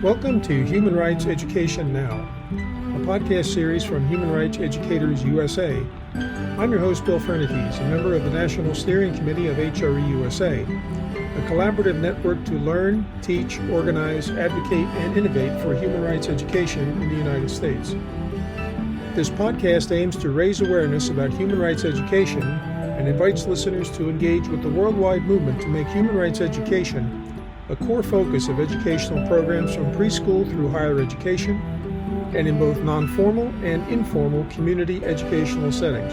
Welcome to Human Rights Education Now, a podcast series from Human Rights Educators USA. I'm your host, Bill Fernites, a member of the National Steering Committee of HRE USA, a collaborative network to learn, teach, organize, advocate, and innovate for human rights education in the United States. This podcast aims to raise awareness about human rights education and invites listeners to engage with the worldwide movement to make human rights education a core focus of educational programs from preschool through higher education and in both non-formal and informal community educational settings.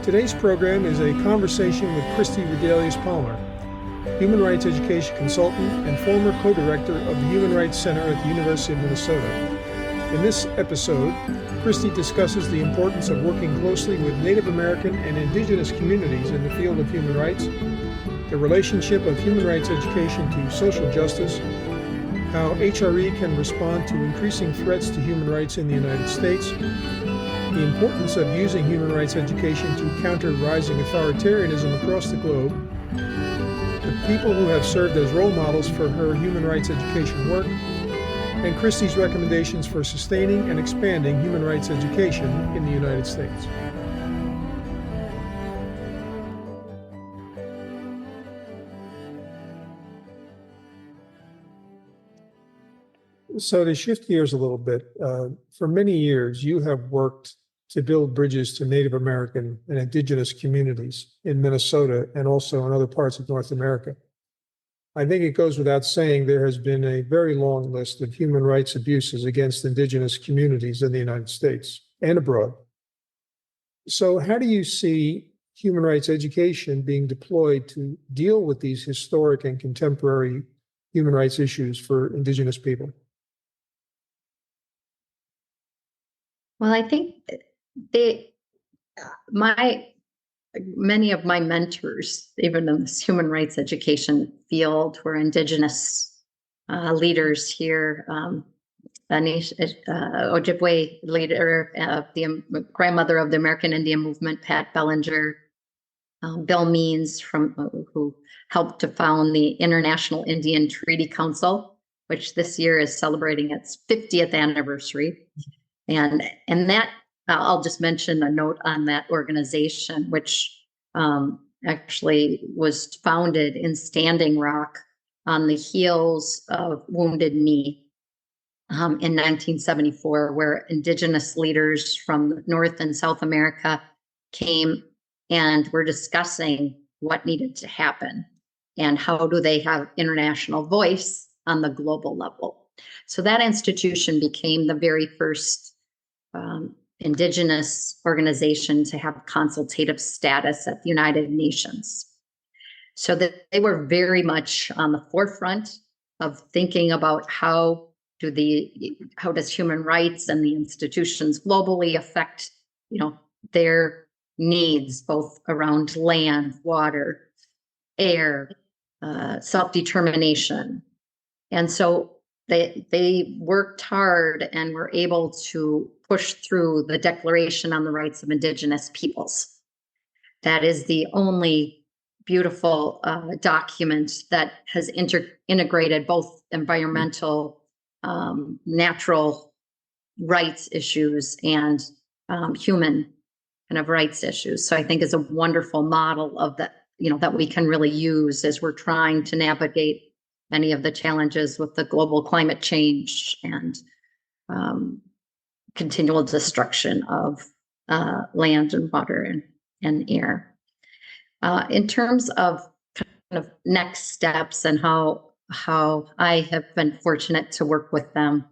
Today's program is a conversation with Kristi Rudelius-Palmer, human rights education consultant and former co-director of the Human Rights Center at the University of Minnesota. In this episode, Kristi discusses the importance of working closely with Native American and Indigenous communities in the field of human rights, the relationship of human rights education to social justice, how HRE can respond to increasing threats to human rights in the United States, the importance of using human rights education to counter rising authoritarianism across the globe, the people who have served as role models for her human rights education work, and Kristi's recommendations for sustaining and expanding human rights education in the United States. So to shift gears a little bit, for many years, you have worked to build bridges to Native American and Indigenous communities in Minnesota and also in other parts of North America. I think it goes without saying there has been a very long list of human rights abuses against Indigenous communities in the United States and abroad. So how do you see human rights education being deployed to deal with these historic and contemporary human rights issues for Indigenous people? Well, I think many of my mentors, even in this human rights education field, were Indigenous leaders here. Ojibwe leader, the grandmother of the American Indian movement, Pat Bellinger, Bill Means, who helped to found the International Indian Treaty Council, which this year is celebrating its 50th anniversary. And that, I'll just mention a note on that organization, which actually was founded in Standing Rock on the heels of Wounded Knee in 1974, where Indigenous leaders from North and South America came and were discussing what needed to happen and how do they have international voice on the global level. So that institution became the very first Indigenous organization to have consultative status at the United Nations. So that they were very much on the forefront of thinking about how does human rights and the institutions globally affect, their needs, both around land, water, air, self-determination. And so they worked hard and were able to push through the Declaration on the Rights of Indigenous Peoples. That is the only beautiful document that has integrated both environmental, natural rights issues and human kind of rights issues. So I think is a wonderful model of that, that we can really use as we're trying to navigate many of the challenges with the global climate change and continual destruction of land and water and air. In terms of kind of next steps and how I have been fortunate to work with them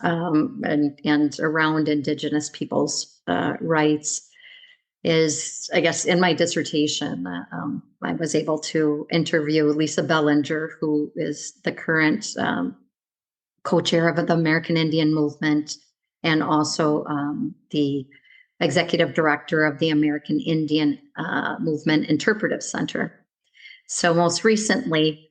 and around Indigenous people's rights is, I guess, in my dissertation, I was able to interview Lisa Bellinger, who is the current co-chair of the American Indian Movement and also the executive director of the American Indian Movement Interpretive Center. So most recently,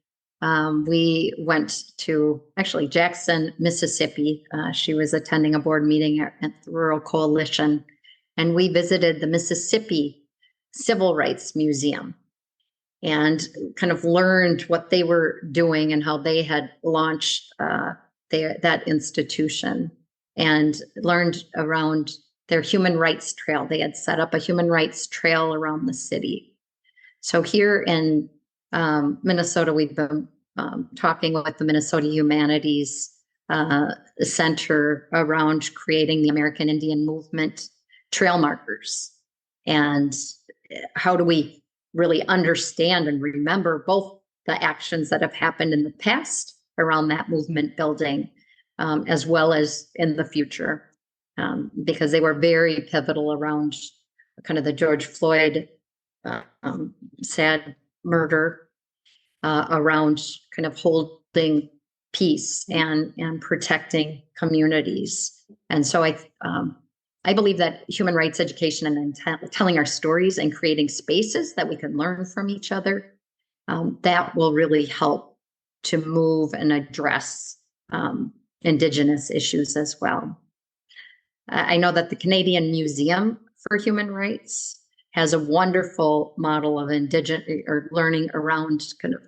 we went to actually Jackson, Mississippi. She was attending a board meeting at the Rural Coalition, and we visited the Mississippi Civil Rights Museum. and kind of learned what they were doing and how they had launched that institution, and learned around their human rights trail. They had set up a human rights trail around the city. So here in Minnesota, we've been talking with the Minnesota Humanities Center around creating the American Indian Movement trail markers. And how do we really understand and remember both the actions that have happened in the past around that movement building, as well as in the future, because they were very pivotal around kind of the George Floyd sad murder, around kind of holding peace and protecting communities. And so I believe that human rights education and then telling our stories and creating spaces that we can learn from each other, that will really help to move and address Indigenous issues as well. I know that the Canadian Museum for Human Rights has a wonderful model of learning around kind of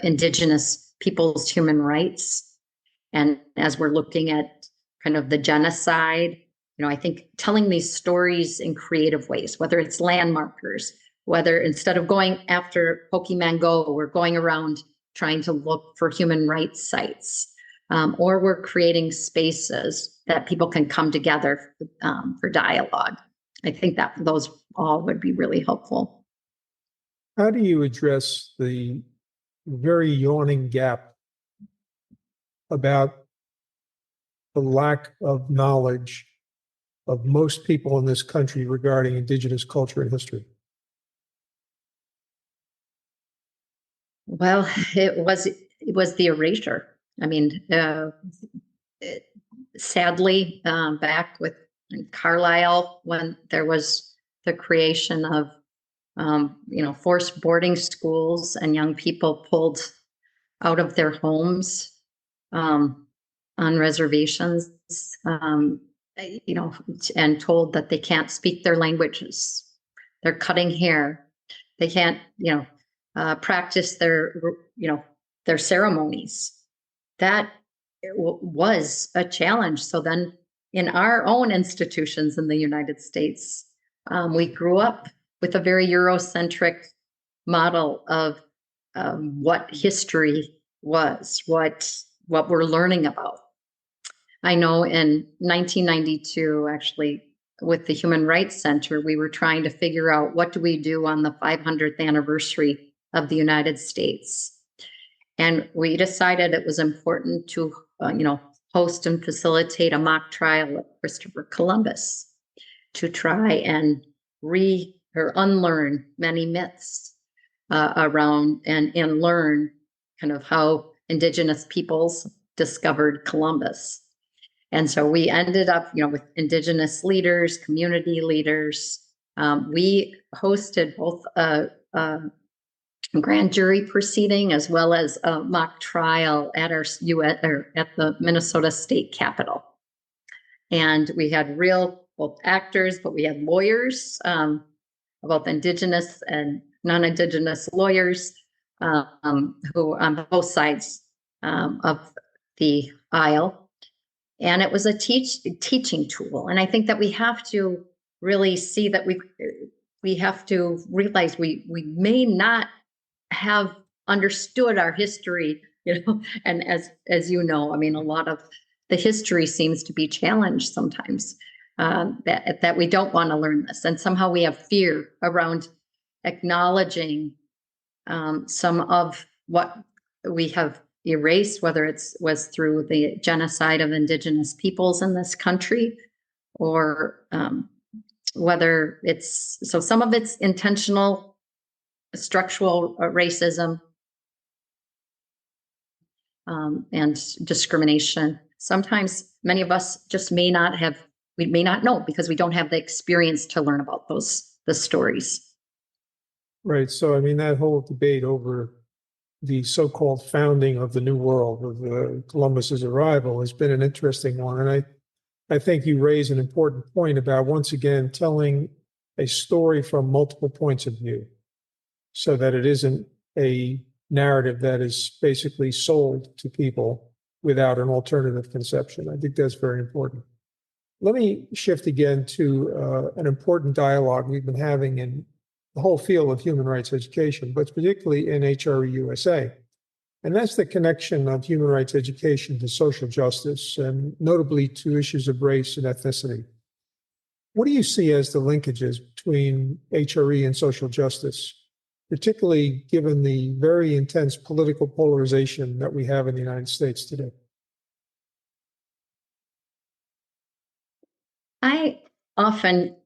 Indigenous people's human rights. And as we're looking at kind of the genocide, I think telling these stories in creative ways, whether it's landmarkers, whether instead of going after Pokemon Go, we're going around trying to look for human rights sites, or we're creating spaces that people can come together for dialogue. I think that those all would be really helpful. How do you address the very yawning gap about the lack of knowledge of most people in this country regarding Indigenous culture and history? Well, it was the erasure. I mean, sadly, back with Carlisle, when there was the creation of forced boarding schools and young people pulled out of their homes on reservations, and told that they can't speak their languages. They're cutting hair. They can't, practice their ceremonies. That was a challenge. So then in our own institutions in the United States, we grew up with a very Eurocentric model of what history was, what we're learning about. I know in 1992, actually, with the Human Rights Center, we were trying to figure out what do we do on the 500th anniversary of the United States. And we decided it was important to, host and facilitate a mock trial of Christopher Columbus to try and unlearn many myths around and learn kind of how Indigenous peoples discovered Columbus. And so we ended up, with Indigenous leaders, community leaders. We hosted both a grand jury proceeding as well as a mock trial at at the Minnesota State Capitol. And we had both actors, but we had lawyers, both Indigenous and non-Indigenous lawyers, who on both sides of the aisle. And it was a teaching tool. And I think that we have to really see that we have to realize we may not have understood our history, and as you know, I mean, a lot of the history seems to be challenged sometimes, that we don't want to learn this. And somehow we have fear around acknowledging some of what we have erased, whether it was through the genocide of Indigenous peoples in this country, or whether so some of it's intentional structural racism and discrimination. Sometimes many of us just we may not know because we don't have the experience to learn about the stories. Right. So, I mean, that whole debate over the so-called founding of the New World, of Columbus's arrival, has been an interesting one. And I think you raise an important point about, once again, telling a story from multiple points of view, so that it isn't a narrative that is basically sold to people without an alternative conception. I think that's very important. Let me shift again to an important dialogue we've been having in the whole field of human rights education, but particularly in HRE USA. And that's the connection of human rights education to social justice, and notably to issues of race and ethnicity. What do you see as the linkages between HRE and social justice, particularly given the very intense political polarization that we have in the United States today? I often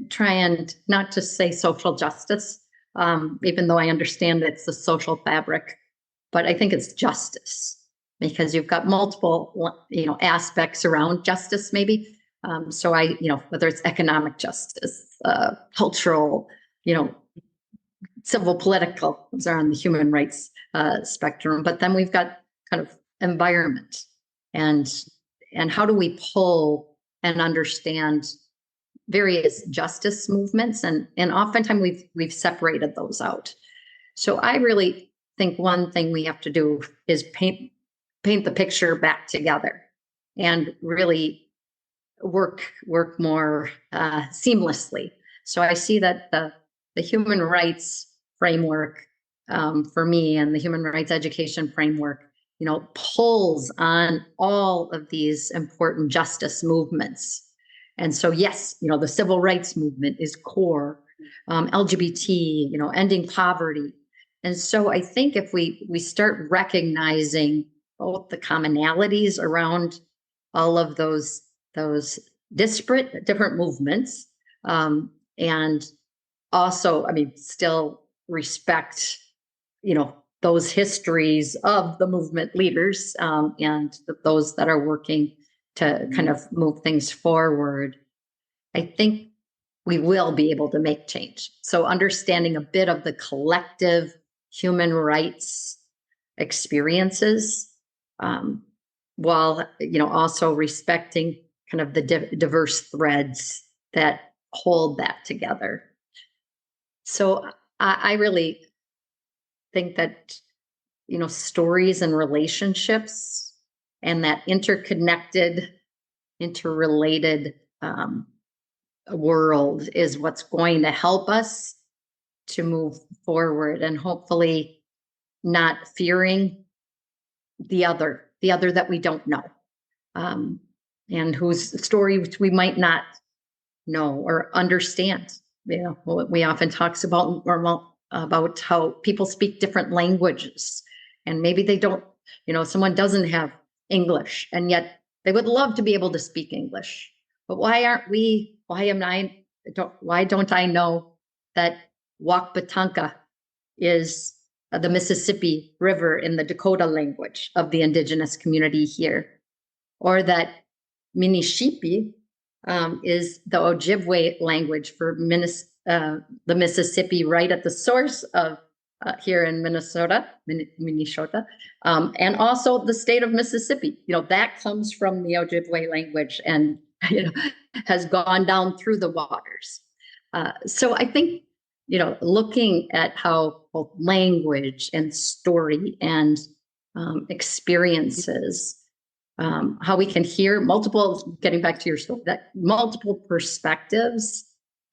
try and not just say social justice, even though I understand it's the social fabric, but I think it's justice because you've got multiple, aspects around justice, maybe. So whether it's economic justice, cultural, civil, political, those are on the human rights spectrum. But then we've got kind of environment and how do we pull and understand various justice movements, and oftentimes we've separated those out. So I really think one thing we have to do is paint the picture back together and really work more seamlessly. So I see that the human rights framework for me, and the human rights education framework, pulls on all of these important justice movements. And so, yes, the civil rights movement is core, LGBT, ending poverty. And so I think if we start recognizing both the commonalities around all of those disparate, different movements, and also, still respect, those histories of the movement leaders, and those that are working to kind of move things forward, I think we will be able to make change. So understanding a bit of the collective human rights experiences, while, also respecting kind of the diverse threads that hold that together. So I really think that, stories and relationships and that interconnected, interrelated world is what's going to help us to move forward, and hopefully not fearing the other that we don't know, and whose story we might not know or understand. We often talks about how people speak different languages, and maybe they don't, someone doesn't have English, and yet they would love to be able to speak English. But why don't I know that Wakbatanka is the Mississippi River in the Dakota language of the indigenous community here, or that Minishipi is the Ojibwe language for the Mississippi, right at the source of here in Minnesota, and also the state of Mississippi. That comes from the Ojibwe language and has gone down through the waters. So I think looking at how both language and story and experiences, how we can hear multiple, getting back to your story, that multiple perspectives,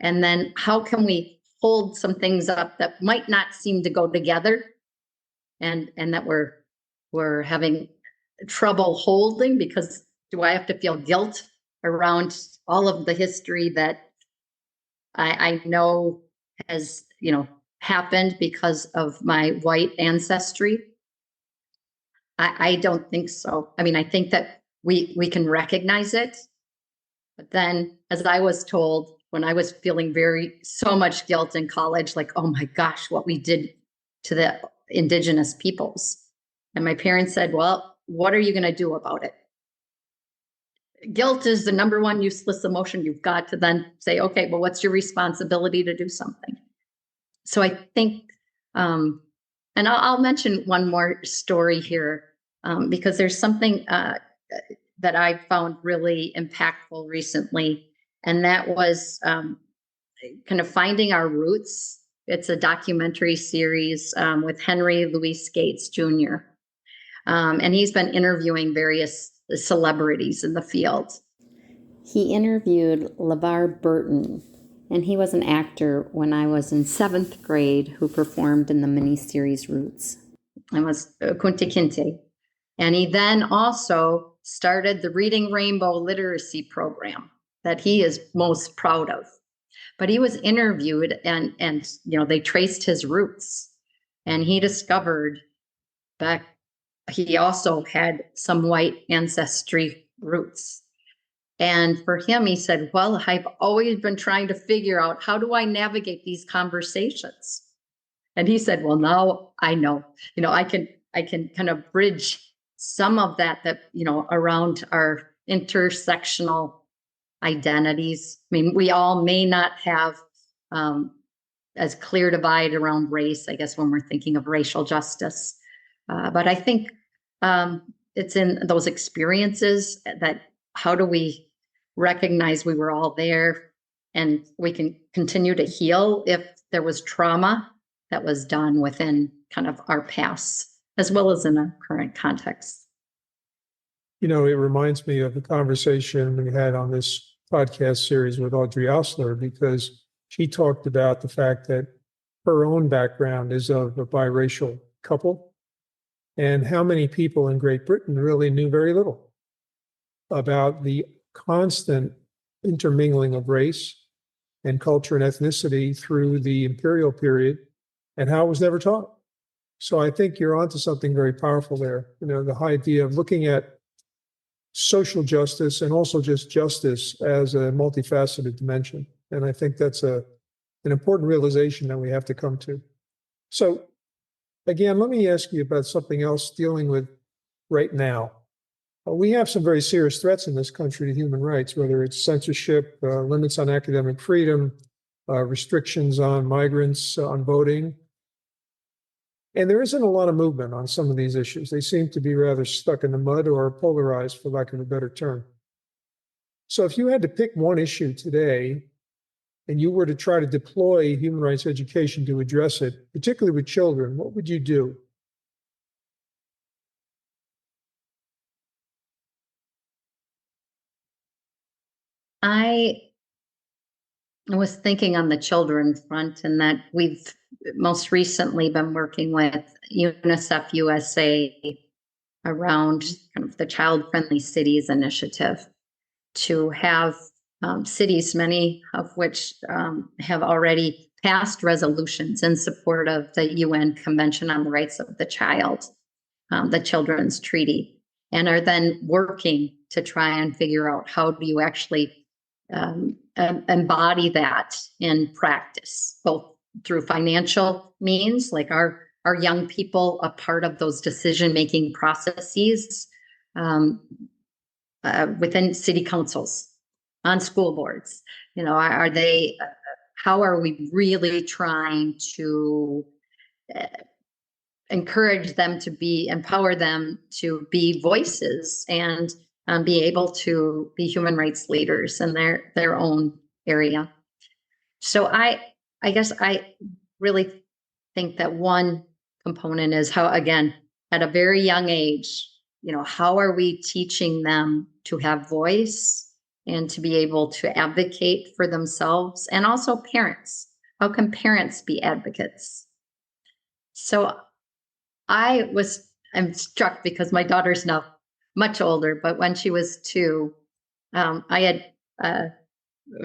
and then how can we hold some things up that might not seem to go together, and that we're having trouble holding, because do I have to feel guilt around all of the history that I know has happened because of my white ancestry? I don't think so. I think that we can recognize it, but then, as I was told when I was feeling so much guilt in college, like, oh my gosh, what we did to the indigenous peoples. And my parents said, well, what are you going to do about it? Guilt is the number one useless emotion. You've got to then say, okay, well, what's your responsibility to do something? So I think, and I'll mention one more story here, because there's something that I found really impactful recently, and that was kind of finding our roots it's a documentary series with Henry Louis Gates Jr. And he's been interviewing various celebrities in the field. He interviewed LeVar Burton, and he was an actor when I was in 7th grade who performed in the miniseries Roots. I was Kunta Kinte. And he then also started the Reading Rainbow literacy program that he is most proud of. But he was interviewed and they traced his roots, and he discovered back he also had some white ancestry roots. And for him, he said, well, I've always been trying to figure out, how do I navigate these conversations? And he said, well, now I know, I can kind of bridge some of that, around our intersectional identities. I mean, we all may not have as clear divide around race, I guess, when we're thinking of racial justice. But I think it's in those experiences that how do we recognize we were all there, and we can continue to heal if there was trauma that was done within kind of our past, as well as in our current context. It reminds me of the conversation we had on this podcast series with Audrey Osler, because she talked about the fact that her own background is of a biracial couple, and how many people in Great Britain really knew very little about the constant intermingling of race and culture and ethnicity through the imperial period, and how it was never taught. So I think you're onto something very powerful there. The idea of looking at social justice and also just justice as a multifaceted dimension. And I think that's an important realization that we have to come to. So again, let me ask you about something else dealing with right now. We have some very serious threats in this country to human rights, whether it's censorship, limits on academic freedom, restrictions on migrants, on voting. And there isn't a lot of movement on some of these issues. They seem to be rather stuck in the mud or polarized, for lack of a better term. So if you had to pick one issue today and you were to try to deploy human rights education to address it, particularly with children, what would you do? I was thinking on the children front, and that we've most recently been working with UNICEF USA around kind of the Child Friendly Cities initiative to have cities, many of which have already passed resolutions in support of the UN Convention on the Rights of the Child, the Children's Treaty, and are then working to try and figure out how do you actually embody that in practice, both through financial means, like our young people a part of those decision-making processes within city councils, on school boards. Are they? How are we really trying to encourage them to empower them to be voices and be able to be human rights leaders in their own area? So I guess I really think that one component is how, again, at a very young age, how are we teaching them to have voice and to be able to advocate for themselves, and also parents? How can parents be advocates? So I'm struck because my daughter's now much older, but when she was 2, I had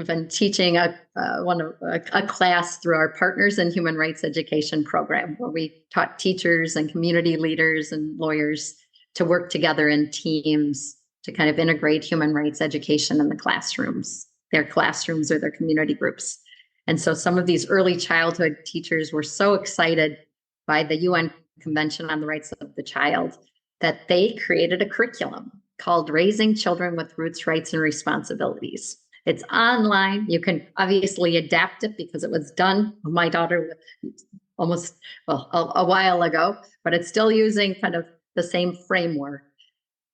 been teaching a class through our Partners in Human Rights Education program, where we taught teachers and community leaders and lawyers to work together in teams to kind of integrate human rights education in the classrooms, their classrooms or their community groups. And so some of these early childhood teachers were so excited by the UN Convention on the Rights of the Child that they created a curriculum called Raising Children with Roots, Rights, and Responsibilities. It's online. You can obviously adapt it because it was done with my daughter almost a while ago, but it's still using kind of the same framework.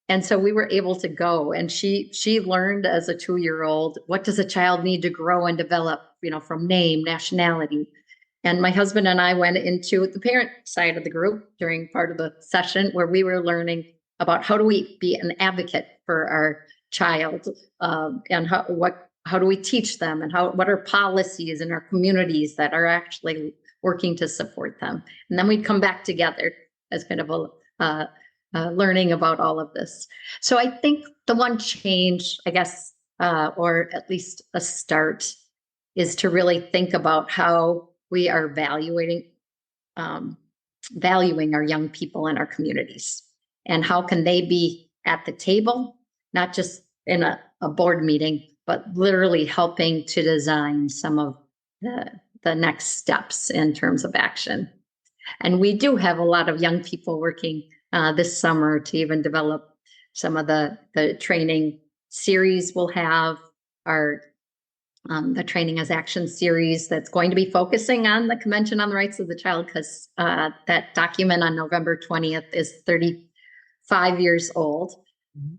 And so we were able to go, and she learned as a 2-year-old, what does a child need to grow and develop, from name, nationality. And my husband and I went into the parent side of the group during part of the session where we were learning about how do we be an advocate for our child, and how do we teach them, and what are policies in our communities that are actually working to support them. And then we'd come back together as kind of a learning about all of this. So I think the one change, I guess, or at least a start, is to really think about how we are valuing our young people in our communities, and how can they be at the table, not just in a board meeting, but literally helping to design some of the next steps in terms of action. And we do have a lot of young people working this summer to even develop some of the training series. We'll have our the Training as Action series that's going to be focusing on the Convention on the Rights of the Child, because that document on November 20th is 35 years old.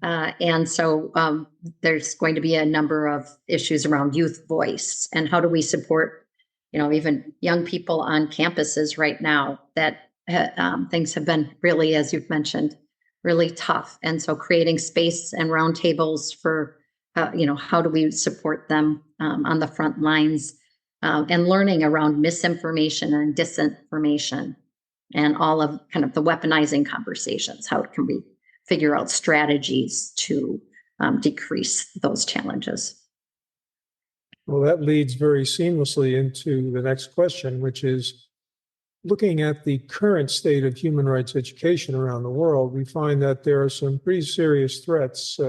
And so there's going to be a number of issues around youth voice and how do we support, even young people on campuses right now that things have been really, as you've mentioned, really tough. And so creating space and roundtables for, how do we support them on the front lines, and learning around misinformation and disinformation and all of kind of the weaponizing conversations. How can we figure out strategies to decrease those challenges? Well, that leads very seamlessly into the next question, which is looking at the current state of human rights education around the world. We find that there are some pretty serious threats,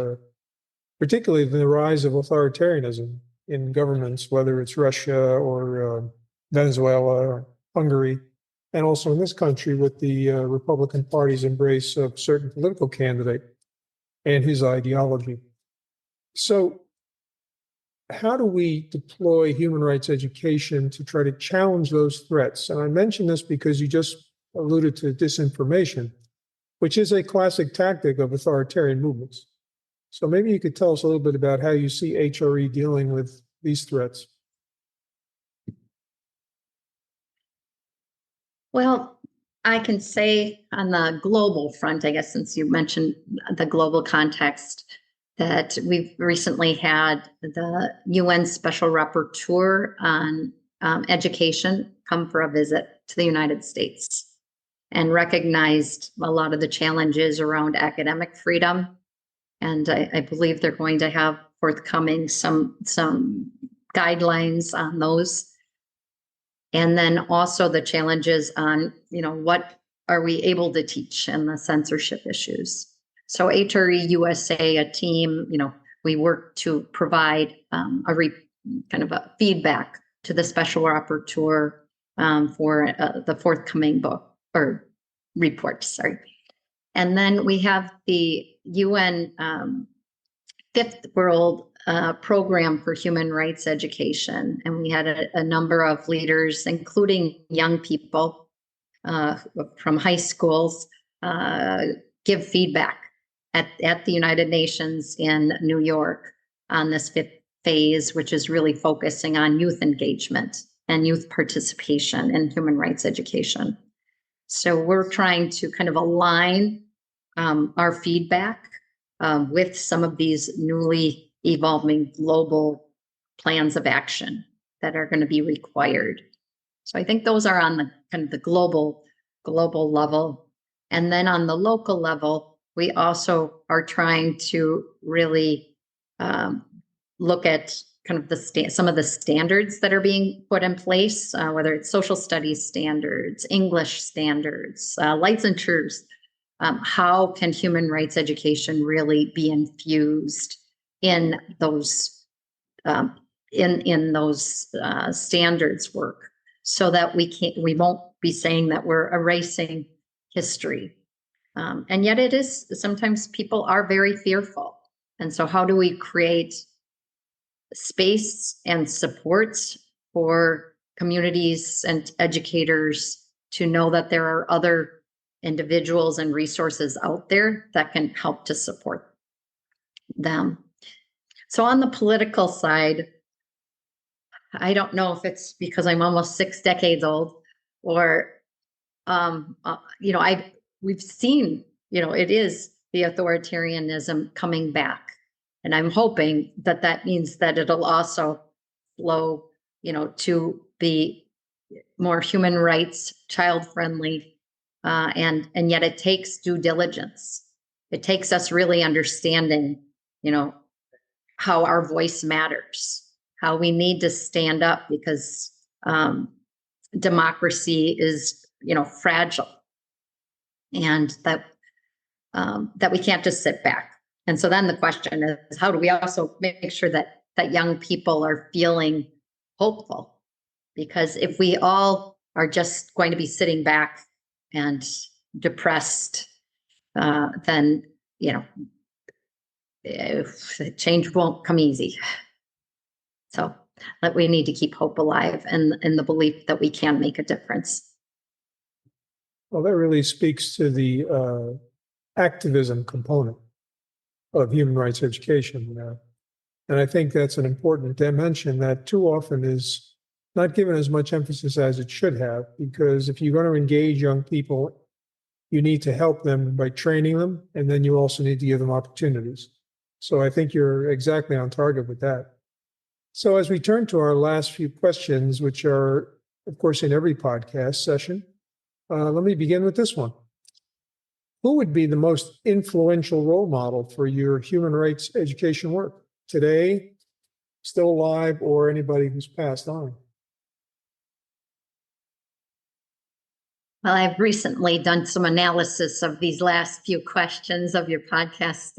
particularly the rise of authoritarianism in governments, whether it's Russia or Venezuela or Hungary, and also in this country with the Republican Party's embrace of certain political candidate and his ideology. So how do we deploy human rights education to try to challenge those threats? And I mention this because you just alluded to disinformation, which is a classic tactic of authoritarian movements. So maybe you could tell us a little bit about how you see HRE dealing with these threats. Well, I can say on the global front, I guess, since you mentioned the global context, that we've recently had the UN Special Rapporteur on education come for a visit to the United States and recognized a lot of the challenges around academic freedom. And I believe they're going to have forthcoming some guidelines on those. And then also the challenges on, what are we able to teach and the censorship issues. So HRE USA, a team, we work to provide kind of a feedback to the Special Rapporteur for the forthcoming book or report, sorry. And then we have the UN Fifth World Program for Human Rights Education. And we had a number of leaders, including young people from high schools, give feedback at the United Nations in New York on this fifth phase, which is really focusing on youth engagement and youth participation in human rights education. So we're trying to kind of align our feedback with some of these newly evolving global plans of action that are going to be required. So I think those are on the kind of the global level. And then on the local level, we also are trying to really look at kind of some of the standards that are being put in place, whether it's social studies standards, English standards, licensures. How can human rights education really be infused in those standards work, so that we won't be saying that we're erasing history. And yet it is, sometimes people are very fearful. And so how do we create space and supports for communities and educators to know that there are other individuals and resources out there that can help to support them? So on the political side, I don't know if it's because I'm almost 6 decades old, or we've seen, it is the authoritarianism coming back, and I'm hoping that that means that it'll also flow, to be more human rights, child friendly, and yet it takes due diligence. It takes us really understanding, how our voice matters, how we need to stand up, because democracy is, fragile, and that we can't just sit back. And so then the question is, how do we also make sure that young people are feeling hopeful? Because if we all are just going to be sitting back and depressed, then change won't come easy. So that we need to keep hope alive, and the belief that we can make a difference. Well, that really speaks to the activism component of human rights education. And I think that's an important dimension that too often is not given as much emphasis as it should have, because if you're going to engage young people, you need to help them by training them, and then you also need to give them opportunities. So I think you're exactly on target with that. So as we turn to our last few questions, which are, of course, in every podcast session, let me begin with this one. Who would be the most influential role model for your human rights education work today, still alive, or anybody who's passed on? Well, I've recently done some analysis of these last few questions of your podcast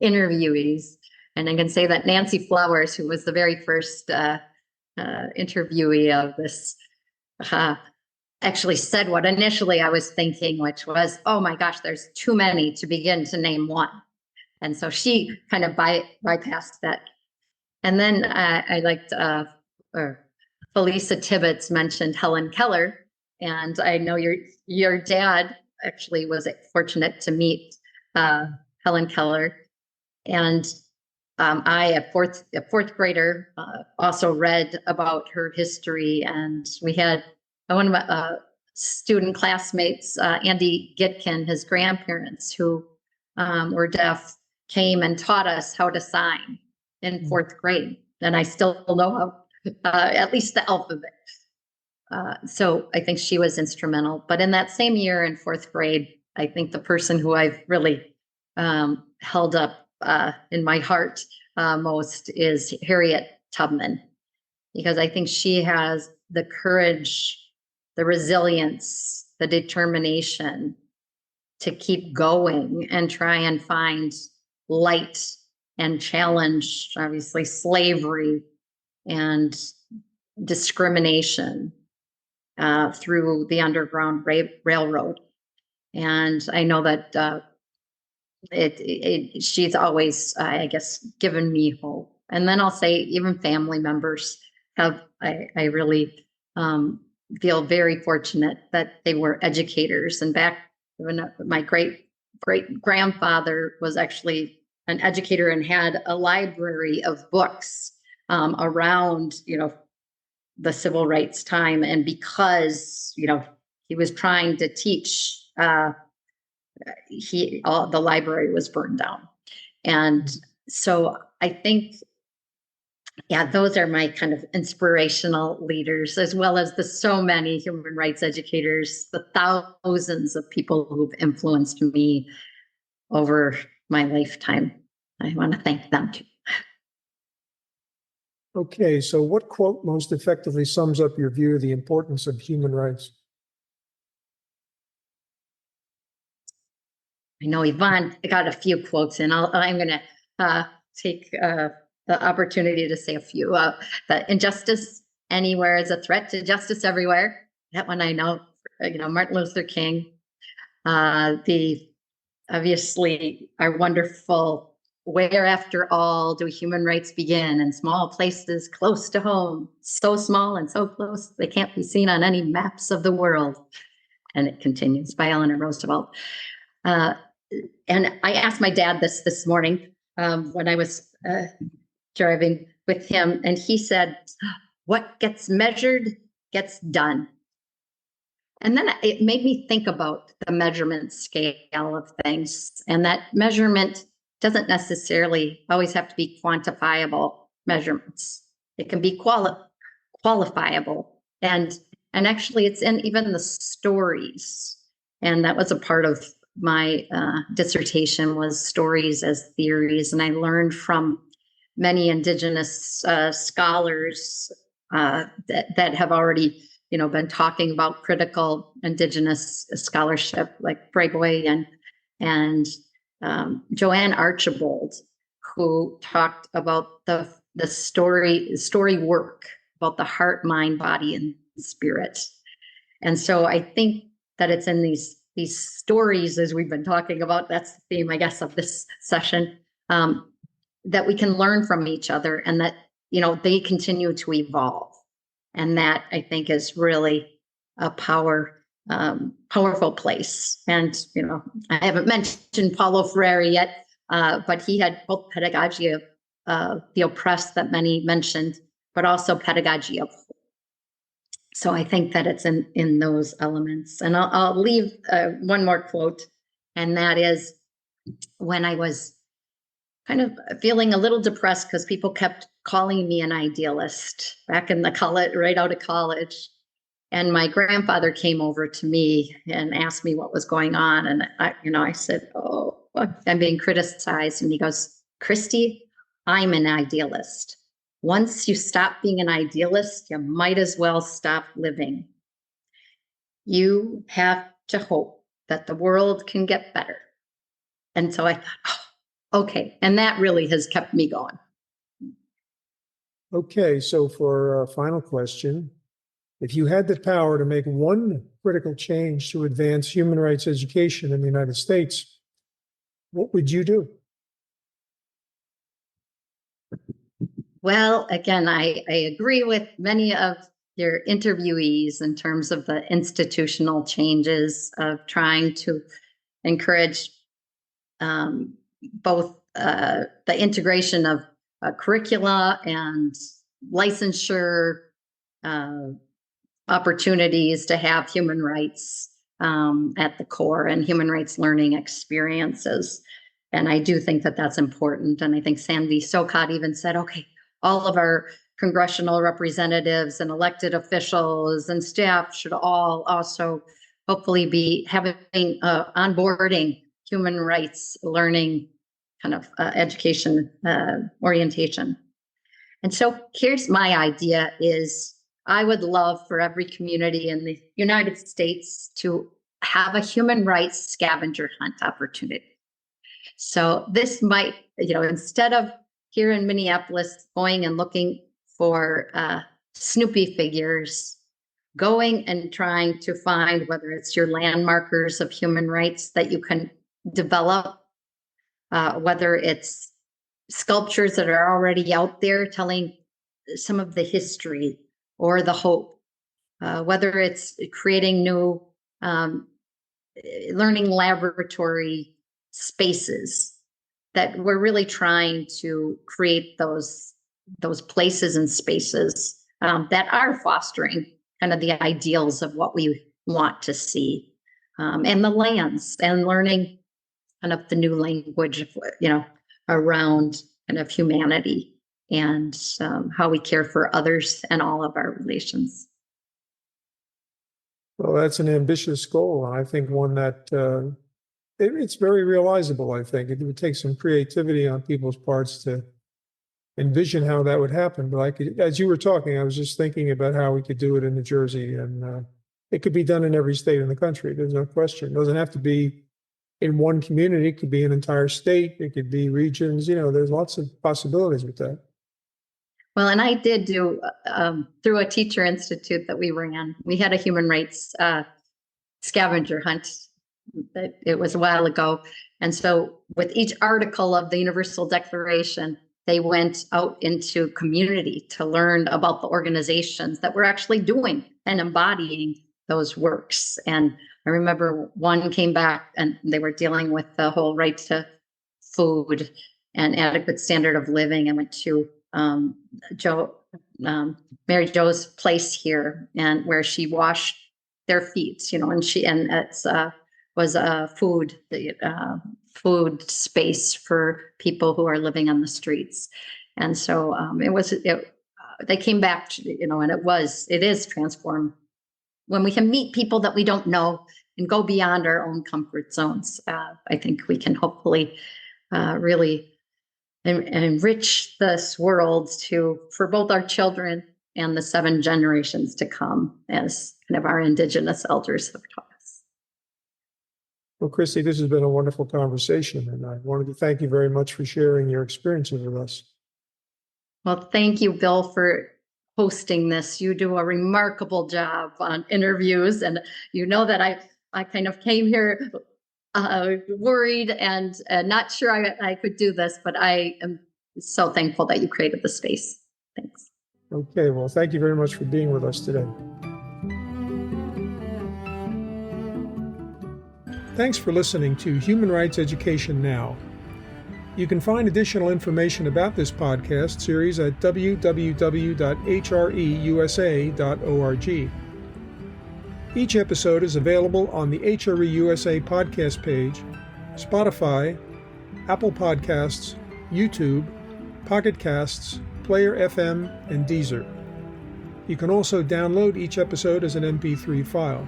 interviewees. And I can say that Nancy Flowers, who was the very first interviewee of this, actually said what initially I was thinking, which was, oh my gosh, there's too many to begin to name one. And so she kind of bypassed that. And then I liked Felisa Tibbetts mentioned Helen Keller. And I know your dad actually was fortunate to meet Helen Keller. And I, a fourth grader, also read about her history. And we had one of my student classmates, Andy Gitkin, his grandparents who were deaf, came and taught us how to sign in fourth grade. And I still know how, at least the alphabet. So I think she was instrumental. But in that same year in fourth grade, I think the person who I've really held up in my heart most is Harriet Tubman, because I think she has the courage, the resilience, the determination to keep going and try and find light and challenge, obviously, slavery and discrimination through the Underground Railroad. And I know that she's always, I guess, given me hope. And then I'll say even family members have, I really feel very fortunate that they were educators. And back when my great grandfather was actually an educator and had a library of books around, the civil rights time. And because, he was trying to teach, the library was burned down. And so I think, those are my kind of inspirational leaders, as well as the so many human rights educators, the thousands of people who've influenced me over my lifetime. I want to thank them too. Okay, so what quote most effectively sums up your view of the importance of human rights? I know Yvonne got a few quotes, and I'm going to take the opportunity to say a few. That injustice anywhere is a threat to justice everywhere. That one I know. Martin Luther King. Obviously our wonderful, where after all do human rights begin? In small places close to home, so small and so close they can't be seen on any maps of the world. And it continues, by Eleanor Roosevelt. And I asked my dad this morning when I was driving with him, and he said, what gets measured gets done. And then it made me think about the measurement scale of things, and that measurement doesn't necessarily always have to be quantifiable measurements. It can be qualifiable, and actually it's in even the stories. And that was a part of my dissertation, was stories as theories. And I learned from many Indigenous scholars that have already been talking about critical Indigenous scholarship, like Brayboy and Joanne Archibald, who talked about the story work about the heart, mind, body, and spirit. And so I think that it's in these stories, as we've been talking about. That's the theme, I guess, of this session, that we can learn from each other, and that they continue to evolve. And that, I think, is really a powerful place. And, I haven't mentioned Paulo Freire yet, but he had both pedagogy of the oppressed that many mentioned, but also pedagogy of hope. So I think that it's in those elements. And I'll leave one more quote, and that is when I was kind of feeling a little depressed because people kept calling me an idealist back in the college, right out of college. And my grandfather came over to me and asked me what was going on. And I said, "Oh, I'm being criticized." And he goes, "Kristi, I'm an idealist. Once you stop being an idealist, you might as well stop living. You have to hope that the world can get better." And so I thought, oh, okay. And that really has kept me going. Okay, so for our final question, if you had the power to make one critical change to advance human rights education in the United States, what would you do? Well, again, I agree with many of your interviewees in terms of the institutional changes of trying to encourage both the integration of curricula and licensure opportunities to have human rights at the core, and human rights learning experiences. And I do think that that's important. And I think Sandy Sokot even said, okay, all of our congressional representatives and elected officials and staff should all also hopefully be having onboarding human rights learning kind of education orientation. And so here's my idea is I would love for every community in the United States to have a human rights scavenger hunt opportunity. So this might, instead of here in Minneapolis going and looking for Snoopy figures, going and trying to find whether it's your landmarkers of human rights that you can develop, whether it's sculptures that are already out there telling some of the history or the hope, whether it's creating new learning laboratory spaces, that we're really trying to create those places and spaces that are fostering kind of the ideals of what we want to see, and the lands, and learning kind of the new language of, around kind of humanity and how we care for others and all of our relations. Well, that's an ambitious goal, and I think one that it's very realizable. I think it would take some creativity on people's parts to envision how that would happen. But as you were talking, I was just thinking about how we could do it in New Jersey, and it could be done in every state in the country. There's no question. It doesn't have to be in one community. It could be an entire state. It could be regions. There's lots of possibilities with that. Well, and I did do through a teacher institute that we ran. We had a human rights scavenger hunt. It was a while ago. And so with each article of the Universal Declaration, they went out into community to learn about the organizations that were actually doing and embodying those works. And I remember one came back and they were dealing with the whole right to food and adequate standard of living. I went to Mary Jo's place here, and where she washed their feet, and it's was a food space for people who are living on the streets. And so they came back to, and it is transformed when we can meet people that we don't know and go beyond our own comfort zones. I think we can hopefully really enrich this world for both our children and the 7 generations to come, as kind of our Indigenous elders have taught us. Well, Kristi, this has been a wonderful conversation, and I wanted to thank you very much for sharing your experiences with us. Well, thank you, Bill, for hosting this. You do a remarkable job on interviews, and you know that I kind of came here worried and not sure I could do this, but I am so thankful that you created the space. Thanks. Okay, well, thank you very much for being with us today. Thanks for listening to Human Rights Education Now. You can find additional information about this podcast series at www.hreusa.org. Each episode is available on the HRE USA podcast page, Spotify, Apple Podcasts, YouTube, Pocket Casts, Player FM, and Deezer. You can also download each episode as an MP3 file.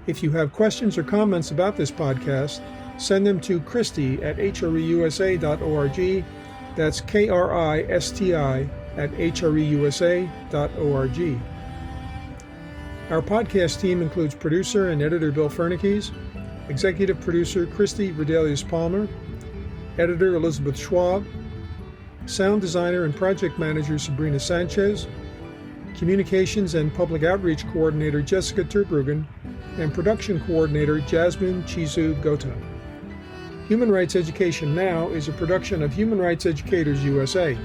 If you have questions or comments about this podcast, send them to Kristi at hreusa.org. That's KRISTI at hreusa.org. Our podcast team includes producer and editor Bill Fernikes, executive producer Kristi Rudelius-Palmer, editor Elizabeth Schwab, sound designer and project manager Sabrina Sanchez, communications and public outreach coordinator Jessica Terbruggen, and production coordinator Jasmine Chizu Gota. Human Rights Education Now is a production of Human Rights Educators USA,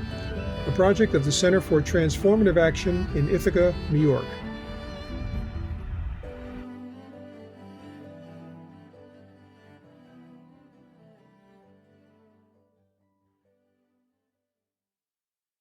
a project of the Center for Transformative Action in Ithaca, New York.